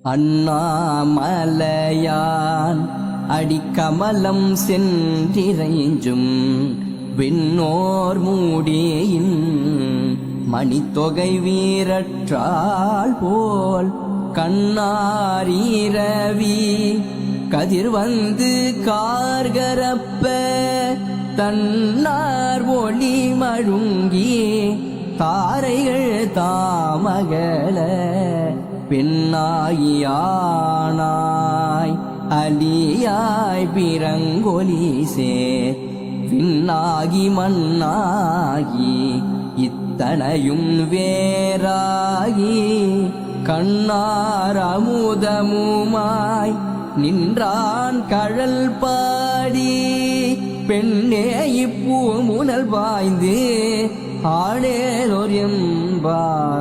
அண்ணாமலையான் அடிக்கமலம் சென்றிறைஞ்சும் விண்ணோர் மூடியின் மணித்தொகை வீரற்றாள் போல் கண்ணாரீரவி கதிர் வந்து கார்கரப்ப தன்னார் ஒளி மழுங்கி தாரைகள் தாமகல பெண்ணாயியானாய் அலியாய் பிறங்கொலி சேர் விண்ணாகி மண்ணாகி இத்தனையும் வேறாகி கண்ணார் அமுதமுமாய் நின்றான் கழல் பாடி பெண்ணே இப்பூ முனல் பாய்ந்து ஆடேலோர் எம்பாவாய்.